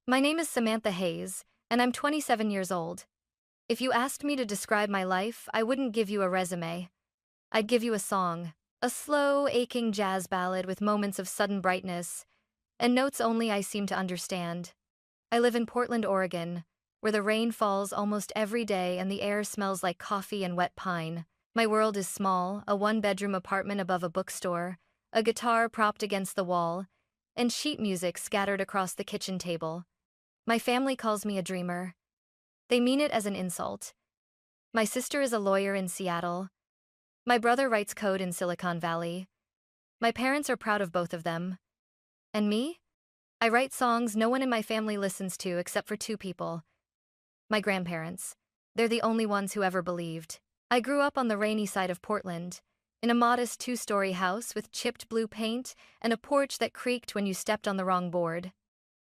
My name is Samantha Hayes, and I'm 27 years old. If you asked me to describe my life, I wouldn't give you a resume. I'd give you a song. A slow, aching jazz ballad with moments of sudden brightness, and notes only I seem to understand. I live in Portland, Oregon, where the rain falls almost every day and the air smells like coffee and wet pine. My world is small, a one-bedroom apartment above a bookstore, a guitar propped against the wall, and sheet music scattered across the kitchen table. My family calls me a dreamer. They mean it as an insult. My sister is a lawyer in Seattle. My brother writes code in Silicon Valley. My parents are proud of both of them. And me? I write songs no one in my family listens to except for two people. My grandparents. They're the only ones who ever believed. I grew up on the rainy side of Portland, in a modest two-story house with chipped blue paint and a porch that creaked when you stepped on the wrong board.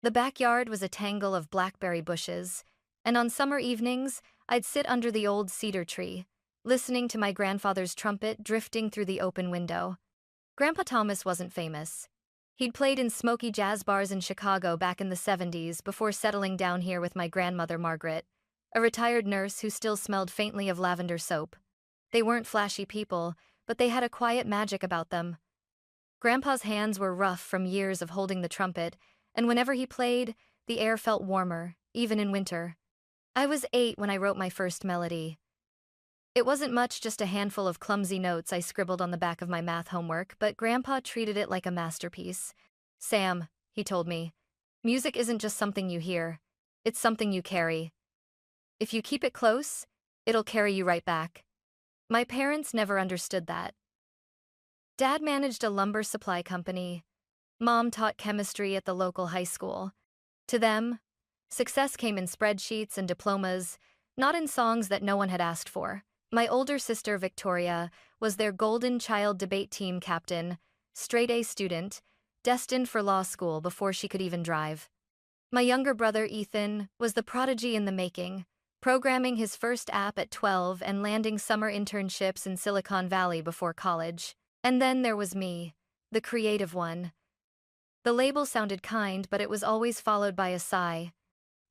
The backyard was a tangle of blackberry bushes, and on summer evenings, I'd sit under the old cedar tree, listening to my grandfather's trumpet drifting through the open window. Grandpa Thomas wasn't famous. He'd played in smoky jazz bars in Chicago back in the 70s before settling down here with my grandmother Margaret, a retired nurse who still smelled faintly of lavender soap. They weren't flashy people, but they had a quiet magic about them. Grandpa's hands were rough from years of holding the trumpet, and whenever he played, the air felt warmer, even in winter. I was 8 when I wrote my first melody. It wasn't much, just a handful of clumsy notes I scribbled on the back of my math homework, but Grandpa treated it like a masterpiece. "Sam," he told me, "music isn't just something you hear. It's something you carry. If you keep it close, it'll carry you right back." My parents never understood that. Dad managed a lumber supply company. Mom taught chemistry at the local high school. To them, success came in spreadsheets and diplomas, not in songs that no one had asked for. My older sister, Victoria, was their golden child debate team captain, straight-A student, destined for law school before she could even drive. My younger brother, Ethan, was the prodigy in the making, programming his first app at 12 and landing summer internships in Silicon Valley before college. And then there was me, the creative one. The label sounded kind, but it was always followed by a sigh.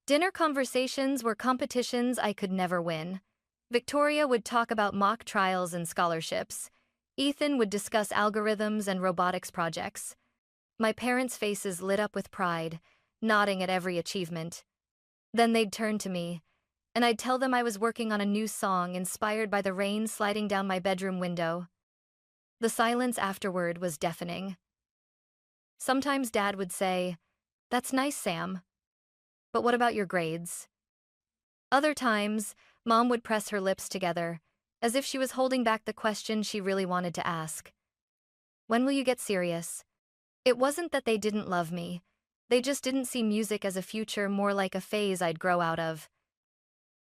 Dinner conversations were competitions I could never win. Victoria would talk about mock trials and scholarships. Ethan would discuss algorithms and robotics projects. My parents' faces lit up with pride, nodding at every achievement. Then they'd turn to me, and I'd tell them I was working on a new song inspired by the rain sliding down my bedroom window. The silence afterward was deafening. Sometimes Dad would say, "That's nice, Sam. But what about your grades?" Other times, Mom would press her lips together, as if she was holding back the question she really wanted to ask. "When will you get serious?" It wasn't that they didn't love me. They just didn't see music as a future, more like a phase I'd grow out of.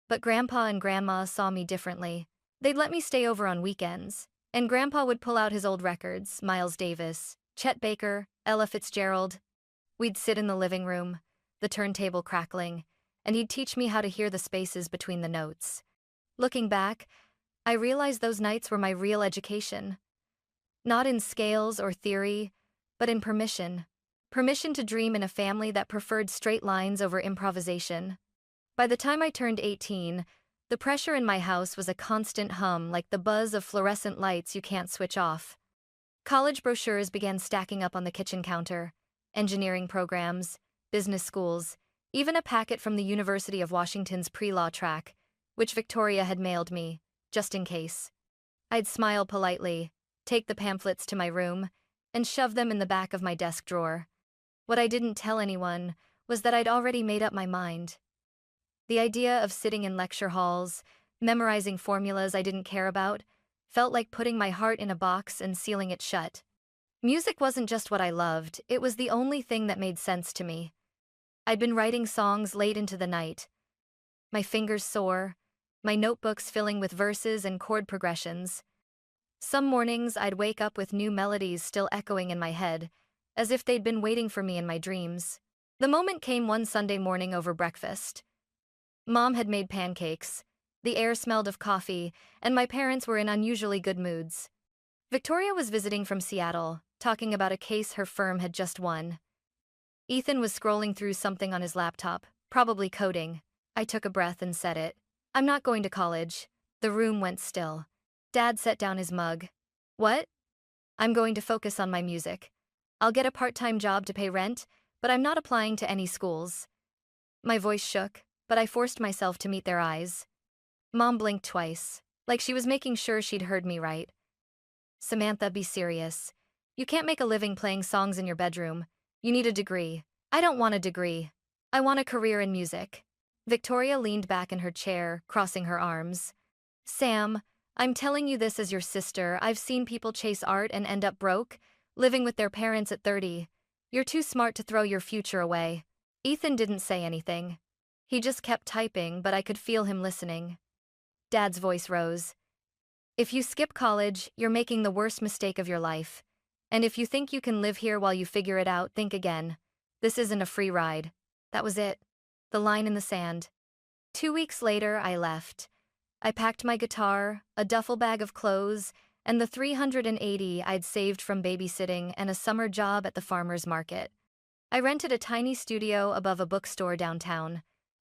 But Grandpa and Grandma saw me differently. They'd let me stay over on weekends, and Grandpa would pull out his old records, Miles Davis, Chet Baker, Ella Fitzgerald. We'd sit in the living room, the turntable crackling, and he'd teach me how to hear the spaces between the notes. Looking back, I realized those nights were my real education. Not in scales or theory, but in permission. Permission to dream in a family that preferred straight lines over improvisation. By the time I turned 18, the pressure in my house was a constant hum, like the buzz of fluorescent lights you can't switch off. College brochures began stacking up on the kitchen counter. Engineering programs, business schools, even a packet from the University of Washington's pre-law track, which Victoria had mailed me, just in case. I'd smile politely, take the pamphlets to my room, and shove them in the back of my desk drawer. What I didn't tell anyone was that I'd already made up my mind. The idea of sitting in lecture halls, memorizing formulas I didn't care about, felt like putting my heart in a box and sealing it shut. Music wasn't just what I loved, it was the only thing that made sense to me. I'd been writing songs late into the night, my fingers sore, my notebooks filling with verses and chord progressions. Some mornings I'd wake up with new melodies still echoing in my head, as if they'd been waiting for me in my dreams. The moment came one Sunday morning over breakfast. Mom had made pancakes, the air smelled of coffee, and my parents were in unusually good moods. Victoria was visiting from Seattle, talking about a case her firm had just won. Ethan was scrolling through something on his laptop, probably coding. I took a breath and said it. I'm not going to college. The room went still. Dad set down his mug. What? I'm going to focus on my music. I'll get a part-time job to pay rent, but I'm not applying to any schools. My voice shook, but I forced myself to meet their eyes. Mom blinked twice, like she was making sure she'd heard me right. Samantha, be serious. You can't make a living playing songs in your bedroom. You need a degree. I don't want a degree. I want a career in music. Victoria leaned back in her chair, crossing her arms. Sam, I'm telling you this as your sister. I've seen people chase art and end up broke, living with their parents at 30. You're too smart to throw your future away. Ethan didn't say anything. He just kept typing, but I could feel him listening. Dad's voice rose. If you skip college, you're making the worst mistake of your life. And if you think you can live here while you figure it out, think again. This isn't a free ride. That was it. The line in the sand. 2 weeks later, I left. I packed my guitar, a duffel bag of clothes, and the $380 I'd saved from babysitting and a summer job at the farmer's market. I rented a tiny studio above a bookstore downtown.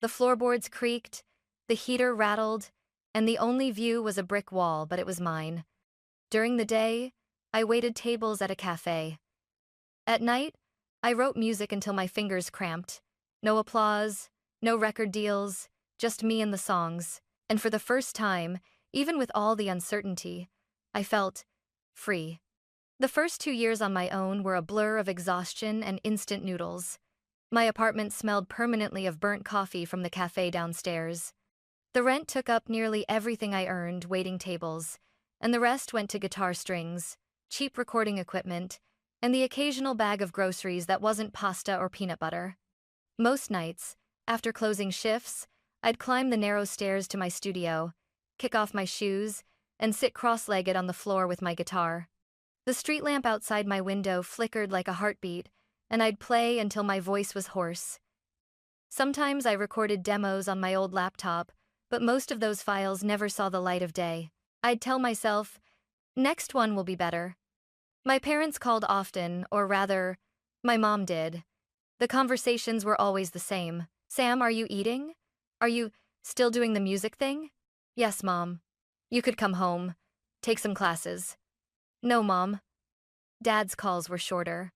The floorboards creaked, the heater rattled, and the only view was a brick wall, but it was mine. During the day, I waited tables at a cafe. At night, I wrote music until my fingers cramped. No applause, no record deals, just me and the songs. And for the first time, even with all the uncertainty, I felt free. The first 2 years on my own were a blur of exhaustion and instant noodles. My apartment smelled permanently of burnt coffee from the cafe downstairs. The rent took up nearly everything I earned waiting tables, and the rest went to guitar strings, cheap recording equipment, and the occasional bag of groceries that wasn't pasta or peanut butter. Most nights, after closing shifts, I'd climb the narrow stairs to my studio, kick off my shoes, and sit cross-legged on the floor with my guitar. The street lamp outside my window flickered like a heartbeat, and I'd play until my voice was hoarse. Sometimes I recorded demos on my old laptop, but most of those files never saw the light of day. I'd tell myself, next one will be better. My parents called often, or rather, my mom did. The conversations were always the same. Sam, are you eating? Are you still doing the music thing? Yes, Mom. You could come home. Take some classes. No, Mom. Dad's calls were shorter.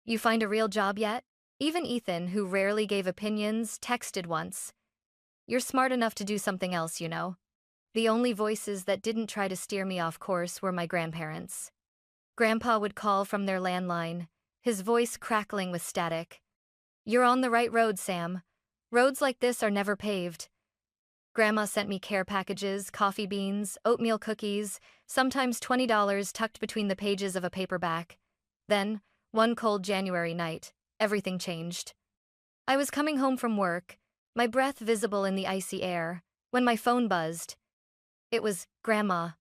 You find a real job yet? Even Ethan, who rarely gave opinions, texted once. You're smart enough to do something else, you know. The only voices that didn't try to steer me off course were my grandparents. Grandpa would call from their landline, his voice crackling with static. You're on the right road, Sam. Roads like this are never paved. Grandma sent me care packages, coffee beans, oatmeal cookies, sometimes $20 tucked between the pages of a paperback. Then, one cold January night, everything changed. I was coming home from work, my breath visible in the icy air, when my phone buzzed. It was Grandma.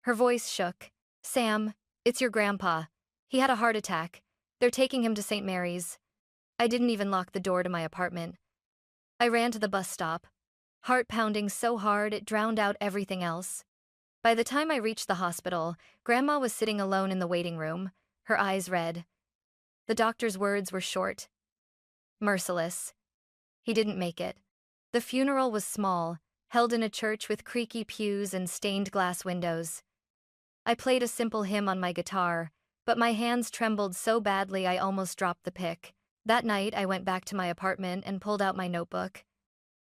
Her voice shook. Sam, it's your grandpa. He had a heart attack. They're taking him to St. Mary's. I didn't even lock the door to my apartment. I ran to the bus stop, heart pounding so hard it drowned out everything else. By the time I reached the hospital, Grandma was sitting alone in the waiting room, her eyes red. The doctor's words were short. Merciless. He didn't make it. The funeral was small, held in a church with creaky pews and stained glass windows. I played a simple hymn on my guitar, but my hands trembled so badly I almost dropped the pick. That night, I went back to my apartment and pulled out my notebook.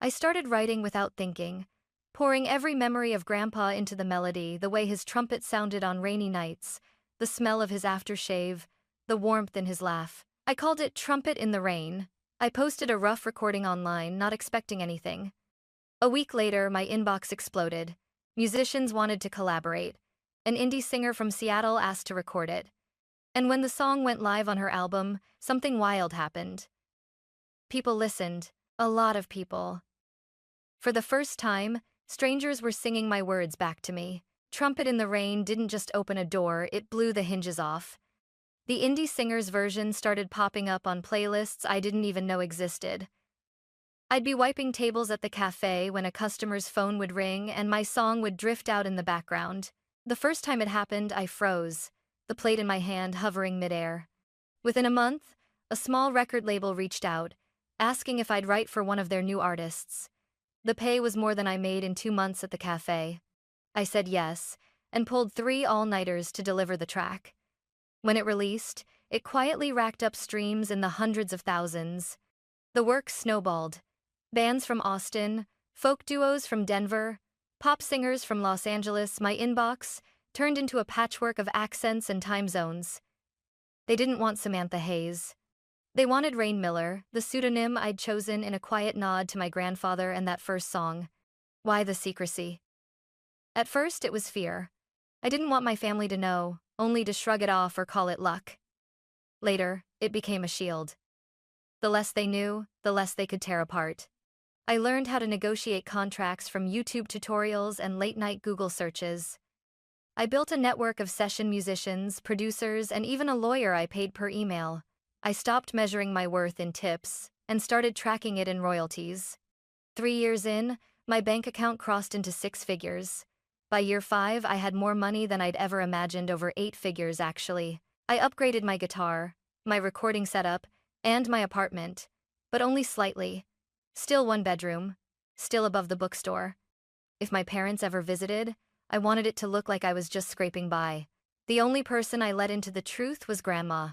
I started writing without thinking, pouring every memory of Grandpa into the melody, the way his trumpet sounded on rainy nights, the smell of his aftershave, the warmth in his laugh. I called it Trumpet in the Rain. I posted a rough recording online, not expecting anything. A week later, my inbox exploded. Musicians wanted to collaborate. An indie singer from Seattle asked to record it. And when the song went live on her album, something wild happened. People listened. A lot of people. For the first time, strangers were singing my words back to me. Trumpet in the Rain didn't just open a door, it blew the hinges off. The indie singer's version started popping up on playlists I didn't even know existed. I'd be wiping tables at the cafe when a customer's phone would ring and my song would drift out in the background. The first time it happened, I froze, the plate in my hand hovering midair. Within a month, a small record label reached out, asking if I'd write for one of their new artists. The pay was more than I made in 2 months at the cafe. I said yes, and pulled 3 all-nighters to deliver the track. When it released, it quietly racked up streams in the hundreds of thousands. The work snowballed. Bands from Austin, folk duos from Denver, pop singers from Los Angeles, my inbox turned into a patchwork of accents and time zones. They didn't want Samantha Hayes. They wanted Rain Miller, the pseudonym I'd chosen in a quiet nod to my grandfather and that first song. Why the secrecy? At first, it was fear. I didn't want my family to know, only to shrug it off or call it luck. Later, it became a shield. The less they knew, the less they could tear apart. I learned how to negotiate contracts from YouTube tutorials and late-night Google searches. I built a network of session musicians, producers, and even a lawyer I paid per email. I stopped measuring my worth in tips and started tracking it in royalties. 3 years in, my bank account crossed into 6 figures. By year 5, I had more money than I'd ever imagined, over 8 figures actually. I upgraded my guitar, my recording setup, and my apartment, but only slightly. Still one bedroom, still above the bookstore. If my parents ever visited, I wanted it to look like I was just scraping by. The only person I let into the truth was Grandma.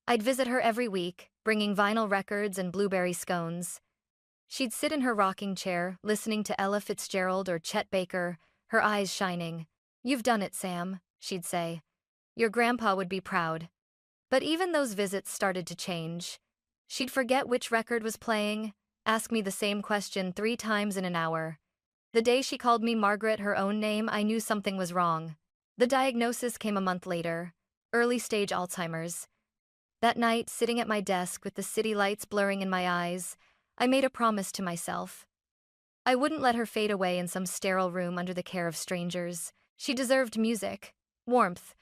I'd visit her every week, bringing vinyl records and blueberry scones. She'd sit in her rocking chair, listening to Ella Fitzgerald or Chet Baker, her eyes shining. "You've done it, Sam," she'd say. "Your grandpa would be proud." But even those visits started to change. She'd forget which record was playing, ask me the same question 3 times in an hour. The day she called me Margaret, her own name, I knew something was wrong. The diagnosis came a month later: early-stage Alzheimer's. That night, sitting at my desk with the city lights blurring in my eyes, I made a promise to myself. I wouldn't let her fade away in some sterile room under the care of strangers. She deserved music, warmth,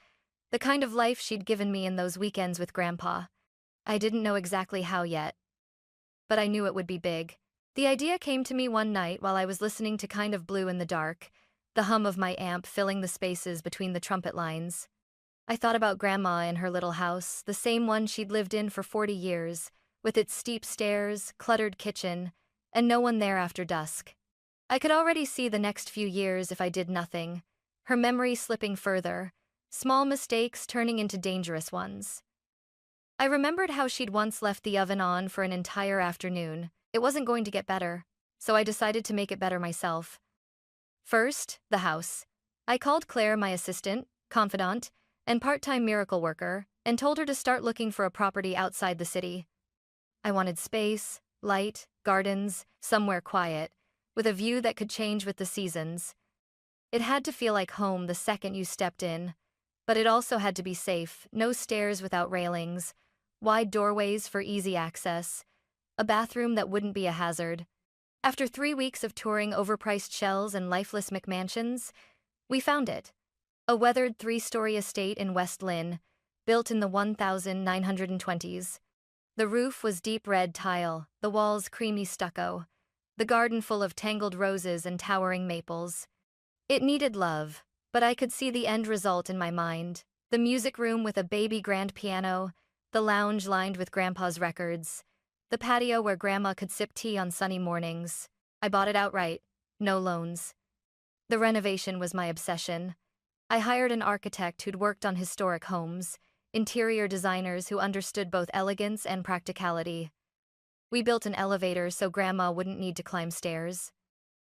the kind of life she'd given me in those weekends with Grandpa. I didn't know exactly how yet, but I knew it would be big. The idea came to me one night while I was listening to Kind of Blue in the dark, the hum of my amp filling the spaces between the trumpet lines. I thought about Grandma in her little house, the same one she'd lived in for 40 years, with its steep stairs, cluttered kitchen, and no one there after dusk. I could already see the next few years if I did nothing, her memory slipping further, small mistakes turning into dangerous ones. I remembered how she'd once left the oven on for an entire afternoon. It wasn't going to get better, so I decided to make it better myself. First, the house. I called Claire, my assistant, confidant, and part-time miracle worker, and told her to start looking for a property outside the city. I wanted space, light, gardens, somewhere quiet, with a view that could change with the seasons. It had to feel like home the second you stepped in, but it also had to be safe: no stairs without railings, wide doorways for easy access, a bathroom that wouldn't be a hazard. After 3 weeks of touring overpriced shells and lifeless McMansions, we found it. A weathered 3-story estate in West Lynn, built in the 1920s. The roof was deep red tile, the walls creamy stucco, the garden full of tangled roses and towering maples. It needed love, but I could see the end result in my mind: the music room with a baby grand piano, the lounge lined with Grandpa's records, the patio where Grandma could sip tea on sunny mornings. I bought it outright, no loans. The renovation was my obsession. I hired an architect who'd worked on historic homes, interior designers who understood both elegance and practicality. We built an elevator so Grandma wouldn't need to climb stairs.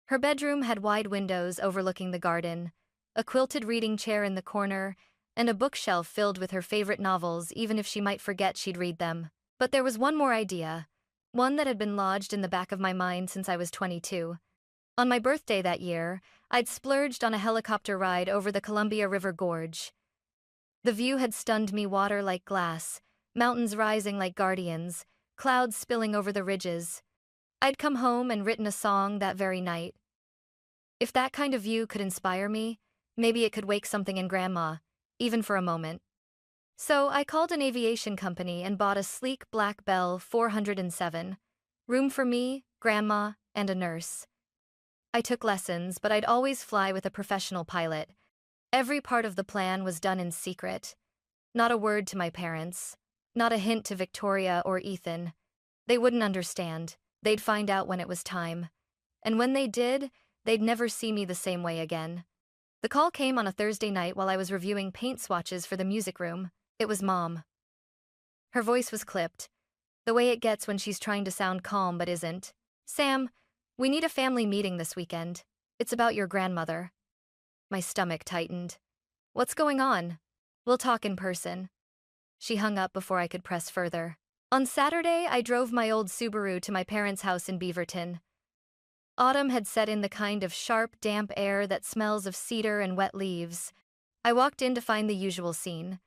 Her bedroom had wide windows overlooking the garden, a quilted reading chair in the corner, and a bookshelf filled with her favorite novels, even if she might forget she'd read them. But there was one more idea, one that had been lodged in the back of my mind since I was 22. On my birthday that year, I'd splurged on a helicopter ride over the Columbia River Gorge. The view had stunned me: water like glass, mountains rising like guardians, clouds spilling over the ridges. I'd come home and written a song that very night. If that kind of view could inspire me, maybe it could wake something in Grandma, even for a moment. So I called an aviation company and bought a sleek black Bell 407. Room for me, Grandma, and a nurse. I took lessons, but I'd always fly with a professional pilot. Every part of the plan was done in secret. Not a word to my parents. Not a hint to Victoria or Ethan. They wouldn't understand. They'd find out when it was time. And when they did, they'd never see me the same way again. The call came on a Thursday night while I was reviewing paint swatches for the music room. It was Mom. Her voice was clipped, the way it gets when she's trying to sound calm but isn't. Sam, we need a family meeting this weekend. It's about your grandmother. My stomach tightened. What's going on? We'll talk in person. She hung up before I could press further. On Saturday, I drove my old Subaru to my parents' house in Beaverton. Autumn had set in the kind of sharp, damp air that smells of cedar and wet leaves. I walked in to find the usual scene.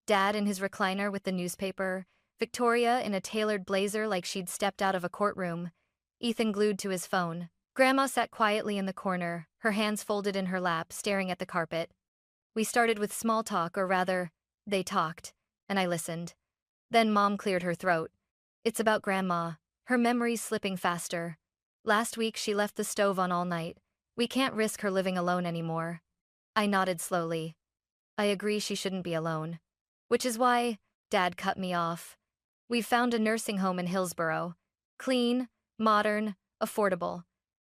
Dad in his recliner with the newspaper, Victoria in a tailored blazer like she'd stepped out of a courtroom, Ethan glued to his phone. Grandma sat quietly in the corner, her hands folded in her lap, staring at the carpet. We started with small talk, or rather, they talked, and I listened. Then Mom cleared her throat. It's about Grandma, her memories slipping faster. Last week she left the stove on all night. We can't risk her living alone anymore. I nodded slowly. I agree she shouldn't be alone. Which is why, Dad cut me off. We've found a nursing home in Hillsborough. Clean, modern, affordable.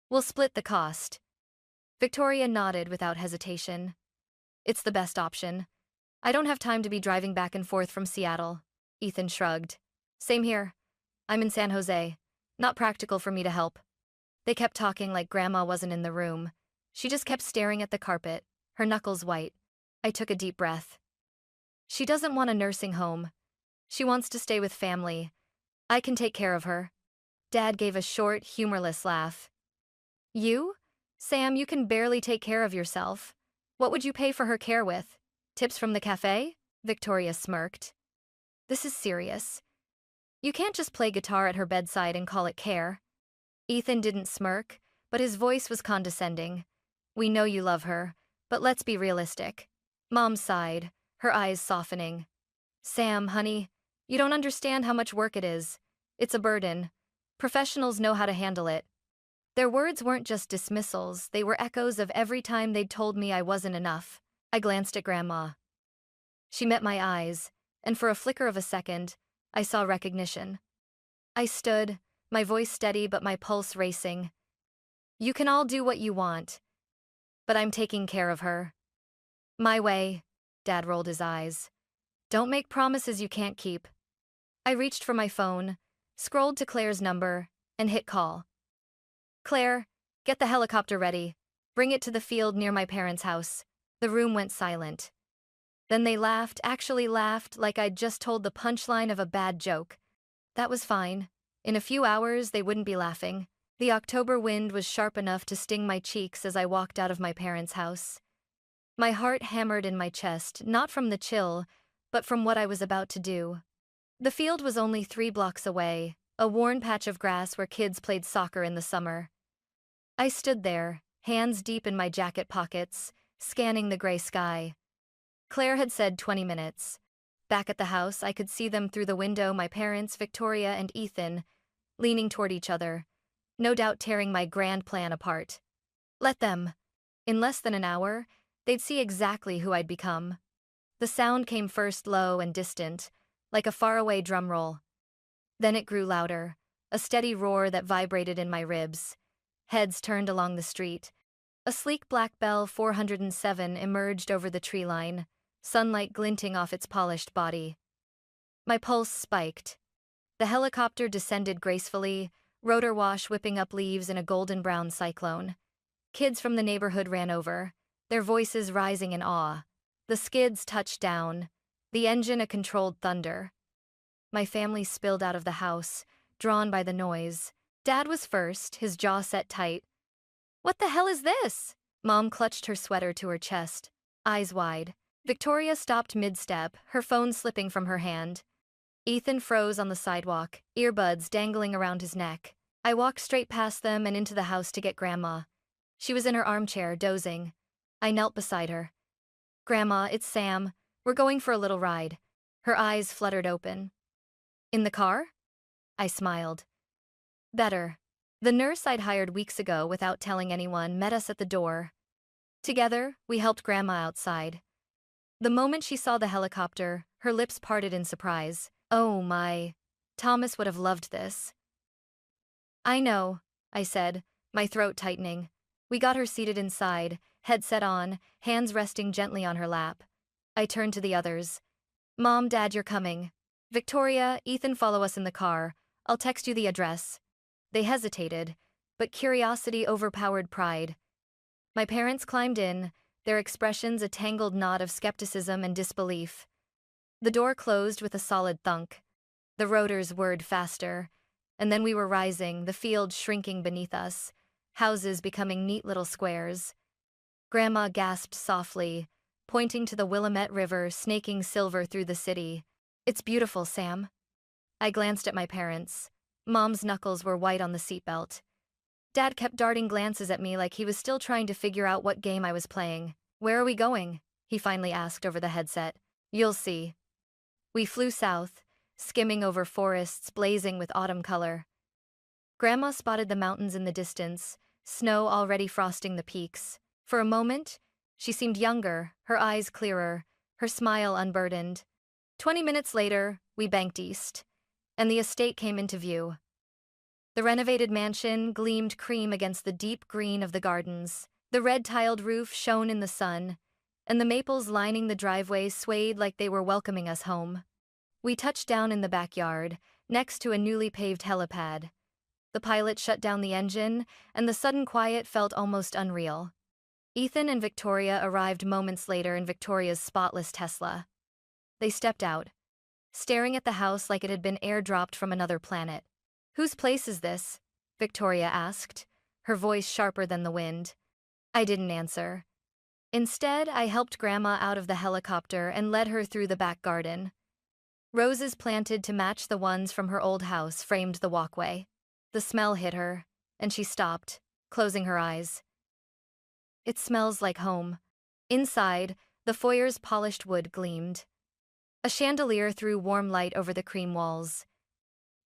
We'll split the cost. Victoria nodded without hesitation. It's the best option. I don't have time to be driving back and forth from Seattle. Ethan shrugged. Same here. I'm in San Jose. Not practical for me to help. They kept talking like Grandma wasn't in the room. She just kept staring at the carpet, her knuckles white. I took a deep breath. She doesn't want a nursing home. She wants to stay with family. I can take care of her. Dad gave a short, humorless laugh. You? Sam, you can barely take care of yourself. What would you pay for her care with? Tips from the cafe? Victoria smirked. This is serious. You can't just play guitar at her bedside and call it care. Ethan didn't smirk, but his voice was condescending. We know you love her, but let's be realistic. Mom sighed, her eyes softening. Sam, honey, you don't understand how much work it is. It's a burden. Professionals know how to handle it. Their words weren't just dismissals, they were echoes of every time they'd told me I wasn't enough. I glanced at Grandma. She met my eyes, and for a flicker of a second, I saw recognition. I stood, my voice steady but my pulse racing. You can all do what you want, but I'm taking care of her. My way, Dad rolled his eyes. Don't make promises you can't keep. I reached for my phone, scrolled to Claire's number, and hit call. Claire, get the helicopter ready. Bring it to the field near my parents' house. The room went silent. Then they laughed, actually laughed, like I'd just told the punchline of a bad joke. That was fine. In a few hours, they wouldn't be laughing. The October wind was sharp enough to sting my cheeks as I walked out of my parents' house. My heart hammered in my chest, not from the chill, but from what I was about to do. The field was only 3 blocks away, a worn patch of grass where kids played soccer in the summer. I stood there, hands deep in my jacket pockets, scanning the gray sky. Claire had said 20 minutes. Back at the house, I could see them through the window, my parents, Victoria and Ethan, leaning toward each other, no doubt tearing my grand plan apart. Let them. In less than an hour, they'd see exactly who I'd become. The sound came first low and distant, like a faraway drum roll. Then it grew louder, a steady roar that vibrated in my ribs. Heads turned along the street. A sleek black Bell 407 emerged over the tree line, sunlight glinting off its polished body. My pulse spiked. The helicopter descended gracefully, rotor wash whipping up leaves in a golden-brown cyclone. Kids from the neighborhood ran over, their voices rising in awe. The skids touched down, the engine a controlled thunder. My family spilled out of the house, drawn by the noise. Dad was first, his jaw set tight. What the hell is this? Mom clutched her sweater to her chest, eyes wide. Victoria stopped mid-step, her phone slipping from her hand. Ethan froze on the sidewalk, earbuds dangling around his neck. I walked straight past them and into the house to get Grandma. She was in her armchair, dozing. I knelt beside her. Grandma, it's Sam. We're going for a little ride. Her eyes fluttered open. In the car? I smiled. Better. The nurse I'd hired weeks ago without telling anyone met us at the door. Together, we helped Grandma outside. The moment she saw the helicopter, her lips parted in surprise. Oh my. Thomas would have loved this. I know, I said, my throat tightening. We got her seated inside, headset on, hands resting gently on her lap. I turned to the others. Mom, Dad, you're coming. Victoria, Ethan, follow us in the car. I'll text you the address. They hesitated, but curiosity overpowered pride. My parents climbed in, their expressions a tangled knot of skepticism and disbelief. The door closed with a solid thunk. The rotors whirred faster, and then we were rising, the field shrinking beneath us, houses becoming neat little squares. Grandma gasped softly, pointing to the Willamette River snaking silver through the city. It's beautiful, Sam. I glanced at my parents. Mom's knuckles were white on the seatbelt. Dad kept darting glances at me like he was still trying to figure out what game I was playing. Where are we going? He finally asked over the headset. You'll see. We flew south, skimming over forests blazing with autumn color. Grandma spotted the mountains in the distance, snow already frosting the peaks. For a moment, she seemed younger, her eyes clearer, her smile unburdened. 20 minutes later, we banked east, and the estate came into view. The renovated mansion gleamed cream against the deep green of the gardens. The red-tiled roof shone in the sun, and the maples lining the driveway swayed like they were welcoming us home. We touched down in the backyard, next to a newly paved helipad. The pilot shut down the engine, and the sudden quiet felt almost unreal. Ethan and Victoria arrived moments later in Victoria's spotless Tesla. They stepped out, staring at the house like it had been airdropped from another planet. "Whose place is this?" Victoria asked, her voice sharper than the wind. I didn't answer. Instead, I helped Grandma out of the helicopter and led her through the back garden. Roses planted to match the ones from her old house framed the walkway. The smell hit her, and she stopped, closing her eyes. It smells like home. Inside, the foyer's polished wood gleamed. A chandelier threw warm light over the cream walls.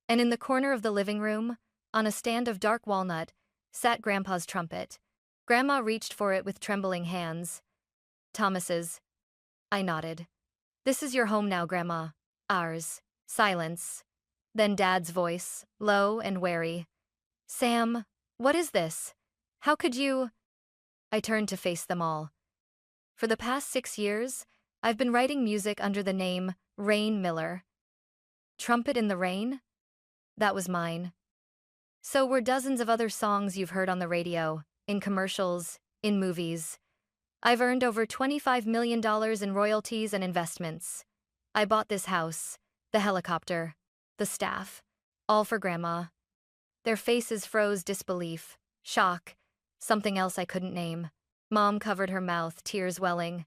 And in the corner of the living room, on a stand of dark walnut, sat Grandpa's trumpet. Grandma reached for it with trembling hands. Thomas's. I nodded. "This is your home now, Grandma." Ours. Silence. Then Dad's voice, low and wary. "Sam, what is this? How could you—" I turned to face them all. For the past 6 years, I've been writing music under the name Rain Miller. Trumpet in the Rain? That was mine. So were dozens of other songs you've heard on the radio, in commercials, in movies. I've earned over $25 million in royalties and investments. I bought this house, the helicopter, the staff, all for Grandma. Their faces froze disbelief, shock, something else I couldn't name. Mom covered her mouth, tears welling.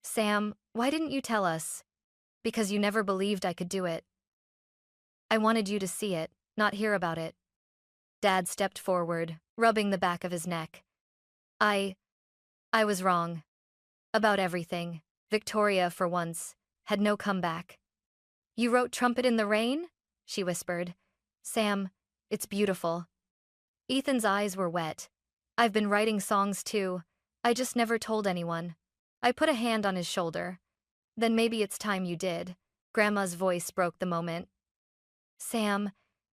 "Sam, why didn't you tell us?" "Because you never believed I could do it. I wanted you to see it, not hear about it." Dad stepped forward, rubbing the back of his neck. I was wrong. About everything. Victoria, for once, had no comeback. "You wrote Trumpet in the Rain?" she whispered. "Sam, it's beautiful." Ethan's eyes were wet. "I've been writing songs too. I just never told anyone." I put a hand on his shoulder. "Then maybe it's time you did." Grandma's voice broke the moment. "Sam,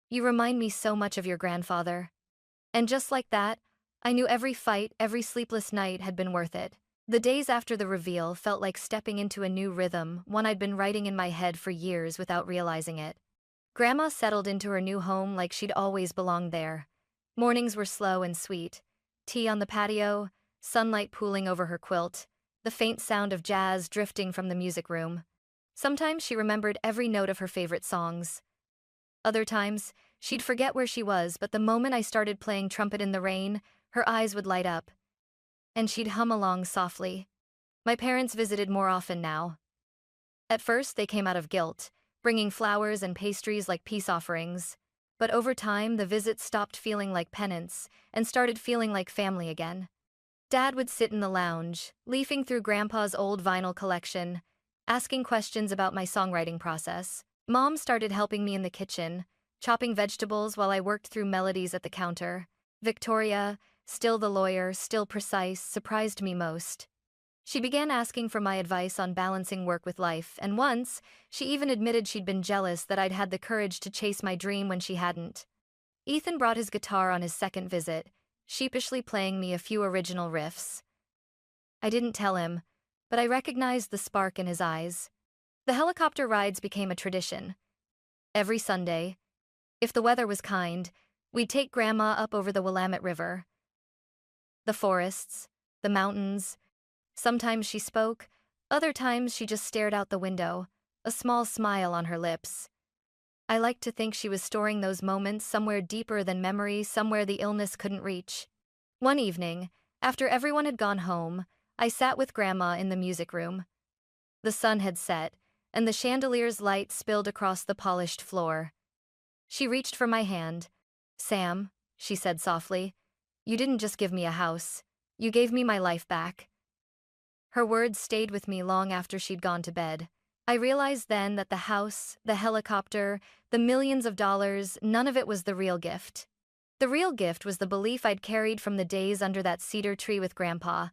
you remind me so much of your grandfather." And just like that, I knew every fight, every sleepless night had been worth it. The days after the reveal felt like stepping into a new rhythm, one I'd been writing in my head for years without realizing it. Grandma settled into her new home like she'd always belonged there. Mornings were slow and sweet. Tea on the patio, sunlight pooling over her quilt, the faint sound of jazz drifting from the music room. Sometimes she remembered every note of her favorite songs. Other times, she'd forget where she was, but the moment I started playing Trumpet in the Rain, her eyes would light up. And she'd hum along softly. My parents visited more often now. At first, they came out of guilt, bringing flowers and pastries like peace offerings. But over time, the visits stopped feeling like penance and started feeling like family again. Dad would sit in the lounge, leafing through Grandpa's old vinyl collection, asking questions about my songwriting process. Mom started helping me in the kitchen, chopping vegetables while I worked through melodies at the counter. Victoria, still the lawyer, still precise, surprised me most. She began asking for my advice on balancing work with life, and once, she even admitted she'd been jealous that I'd had the courage to chase my dream when she hadn't. Ethan brought his guitar on his second visit, sheepishly playing me a few original riffs. I didn't tell him, but I recognized the spark in his eyes. The helicopter rides became a tradition. Every Sunday, if the weather was kind, we'd take Grandma up over the Willamette River. The forests, the mountains. Sometimes she spoke, other times she just stared out the window, a small smile on her lips. I liked to think she was storing those moments somewhere deeper than memory, somewhere the illness couldn't reach. One evening, after everyone had gone home, I sat with Grandma in the music room. The sun had set, and the chandelier's light spilled across the polished floor. She reached for my hand. "Sam," she said softly, "you didn't just give me a house. You gave me my life back." Her words stayed with me long after she'd gone to bed. I realized then that the house, the helicopter, the millions of dollars, none of it was the real gift. The real gift was the belief I'd carried from the days under that cedar tree with Grandpa,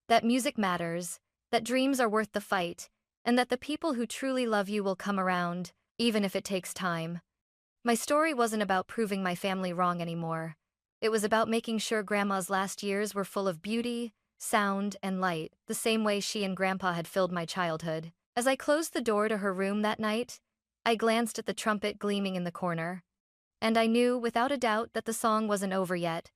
that music matters, that dreams are worth the fight, and that the people who truly love you will come around, even if it takes time. My story wasn't about proving my family wrong anymore. It was about making sure Grandma's last years were full of beauty, sound, and light, the same way she and Grandpa had filled my childhood. As I closed the door to her room that night, I glanced at the trumpet gleaming in the corner. And I knew, without a doubt, that the song wasn't over yet.